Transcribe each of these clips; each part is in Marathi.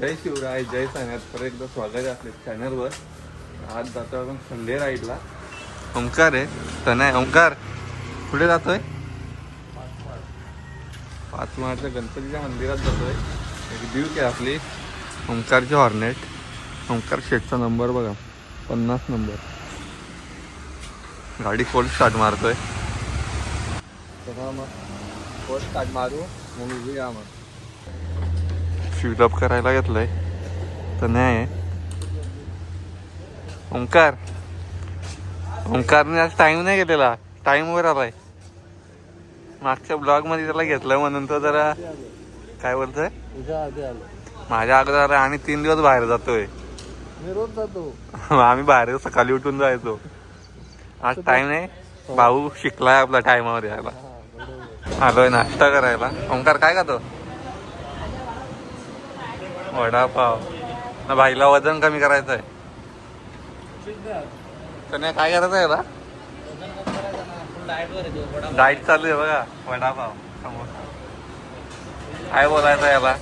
जय शिवराय, जय सायनाथ. परत एकदा स्वागत आहे आपल्या चॅनलवर. आज जातो आपण संडे राईडला. ओंकार आहे तर नाही. ओंकार कुठे जातोय? 5 मार्चच्या गणपतीच्या मंदिरात जातोय. एक ड्यूक आहे आपली ओंकारची हॉर्नेट. ओंकार शेटचा नंबर बघा, 50 नंबर. गाडी फुल स्टार्ट मारतोय. तेव्हा मग फुल स्टार्ट मारू मग उभी मग फिलअप करायला घेतलंय तर नाही. ओंकारने आज टाइम नाही घेतलेला, टाइमवर आलाय. मागच्या ब्लॉग मध्ये त्याला घेतलं म्हणून तो जरा काय बोलतोय, माझ्या अगोदर आणि 3 दिवस बाहेर जातोय. मी रोज जातो. आम्ही बाहेर सकाळी उठून जायचो. आज टाइम नाही. भाऊ शिकलाय आपला टाइमावर यायला. आलोय नाश्ता करायला. ओंकार काय खातो? वडापाव ना. भाईला वजन कमी करायचं आहे तर नाही. काय करायचं आहे याला? डाएट चालू आहे बघा. वडापाव, समोसा. काय बोलायचं याला?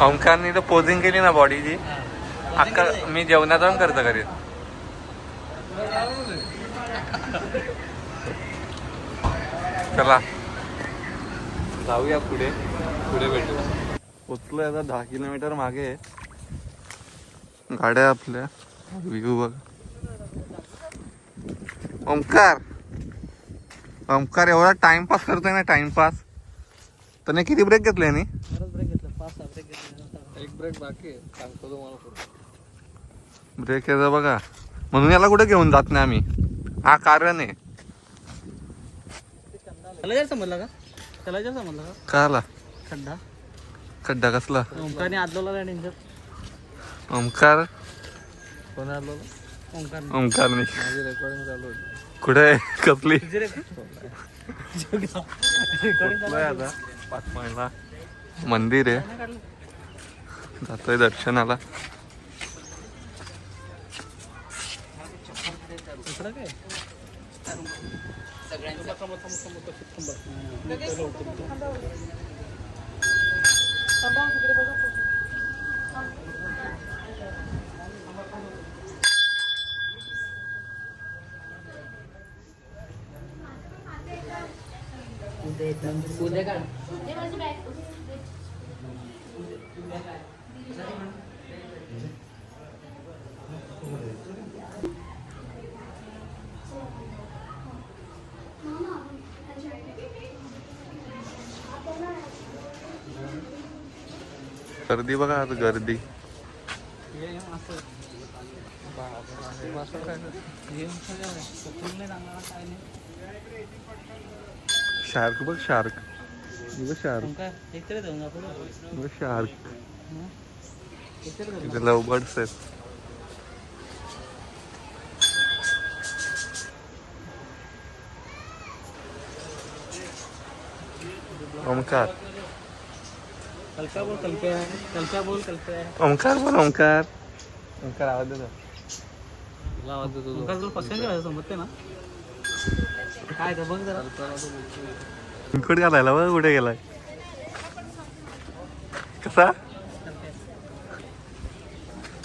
ओंकारने तर पोजिंग केली ना बॉडीची. अक्का मी जेवणात जाऊन करतो घरी. चला जाऊया पुढे भेटू. पोचलोय आता 10 किलोमीटर मागे. गाड्या आपल्या व्ह्यू बघ. ओंकार एवढा टाइमपास करतोय ना. टाइमपास तर नाही. किती ब्रेक घेतले नी? एक ब्रेक बाकी आहे, सांगतो तुम्हाला. ब्रेक याचा बघा. म्हणून याला कुठे घेऊन जात नाही आम्ही. हा कारण आहे. समजला का? त्याला समजला का? का आला खड्डा कसला? ओंकारने आदलोला डेंजर. ओंकार कोण आलो? ओंकार नाही. माझी रेकॉर्डिंग चालू आहे. कुठे कसली? रेकॉर्डिंग आता 5 महिला मंदिर आहे. जातोय दर्शनाला. गर्दी बघा आता. गर्दी शार्क बघ. Shark shark. इथे लव बर्ड्स आहेत. ओंकार ओंकार बोल. ओंकार आवाज देतो. काय बघ जरा. कुठे घालायला बघ. कुठे गेलाय कसा?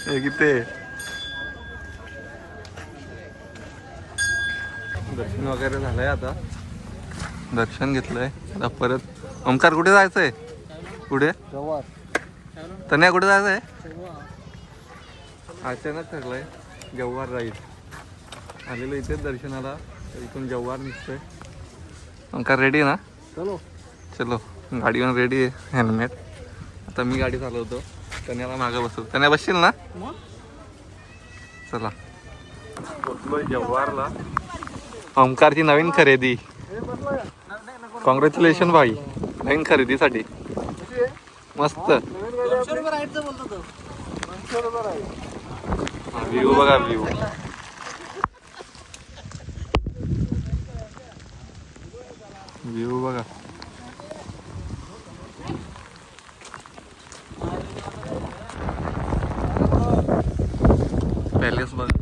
किती दर्शन वगैरे झालंय. आता दर्शन घेतलंय. आता परत ओंकार कुठे जायचंय? कुठे तन्या कुठे जायचंय? अचानक ठरलंय जव्हार राईड. आलेलो इथेच दर्शनाला. तर इथून जव्हार निघतोय. ओंकार रेडी आहे ना? चलो गाडीवर रेडी आहे. हेल्मेट. आता मी गाडी चालवतो. तन्याला मागं बसतो. तन्या बसशील ना? चला पोचलोय जव्हारला. ओंकारची नवीन खरेदी. कॉंग्रॅच्युलेशन भाई नवीन खरेदीसाठी. मस्त व्ह्यू बघा. व्ह्यू बघा. पॅलेस बघा.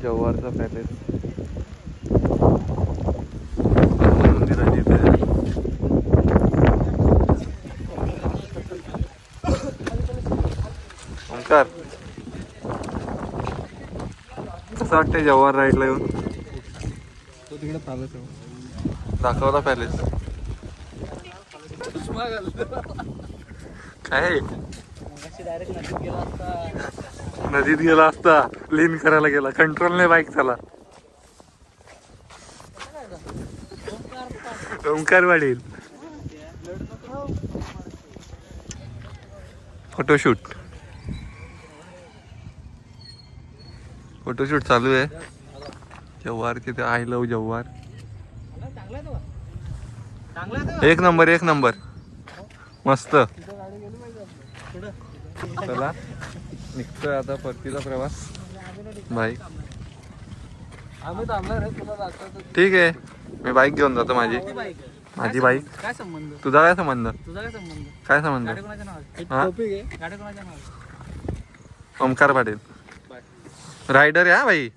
जव्हारचा पॅलेस मंदिराची इथे. ओंकार कसं वाटतंय जव्हार राईडला येऊन? तो तिकडे चालत दाखवला पॅलेस काय डायरेक्ट नदीत गेला असता. नदीत गेला असता लीन करायला गेला कंट्रोल नाही बाईक झाला ओंकार वाढेल फोटोशूट चालू आहे जव्हार तिथे आय लव जव्हार एक नंबर मस्त चला निघतोय आता परतीचा प्रवास बाईक आम्ही थांबणार आहे तुला दाखवतो. ठीक आहे मी बाईक घेऊन जातो माझी बाईक काय संबंध? तुझा काय संबंध तुझा काय संबंध? काय संबंध गाडी कोणाच्या नावाची? हा? टोपिक आहे. गाडी कोणाच्या नावाची? ओमकार पाटील रायडर आहे हा भाई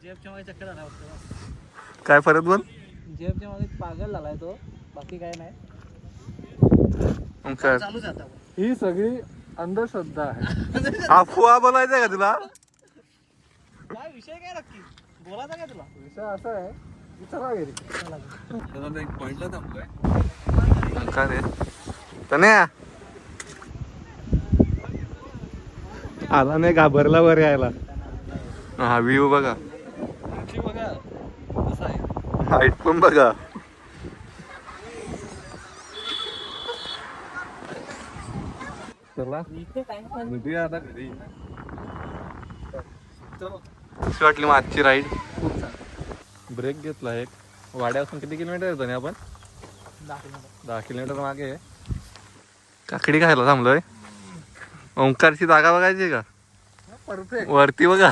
जेबच्या मध्ये चक्कर झाला वाटतं. काय परत बोल जेबच्या मध्ये पागल झालाय तो. बाकी काय नाही. ओमकार चालूच आता. ही सगळी अंधश्रद्धा आहे. अफवा बोलायचंय का तुला काय विषय काय नक्की? बोलायचा काय तुला? विषय असा आहे विचारा घरी. ओंकार रे तन्या आला नाही घाबरला वर यायला हा व्ह्यू बघा उंची बघा कसं आहे. हाईट पण बघा चला इथे काय पण निघूया आता घरी कशी वाटली मग आजची राईड ब्रेक घेतला एक वाड्यापासून किती किलोमीटर येतो ना आपण 10 किलोमीटर मागे आहे. काकडी खायला थांबलोय ओंकारची जागा बघायची का परफेक्ट. वरती बघा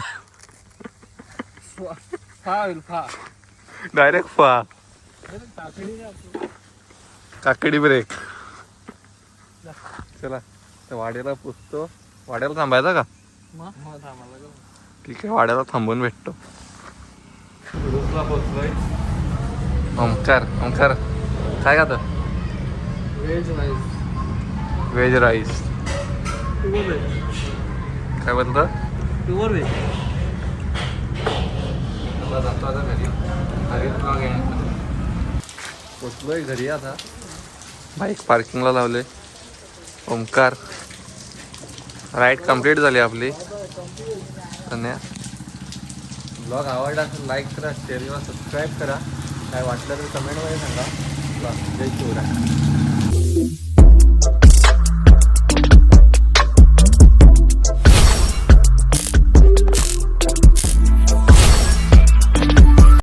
फा होईल फा. डायरेक्ट फा काकडी ब्रेक चला त्या वाड्याला पुसतो वाड्याला थांबायचा का मग थांबायला लागेल. ठीक आहे वाड्याला थांबून भेटतो पोचलोय ओंकार काय खातं veg rice. Veg rice pure veg. काय बोलतं प्युअर व्हेज. पोचलोय घरी आता बाईक पार्किंगला लावले ओंकार राईड कंप्लीट झाली आपली धन्यवाद ब्लॉग आवडला असेल लाईक करा शेअर करा सबस्क्राईब करा काय वाटलं तर कमेंटमध्ये सांगा जय शिवराय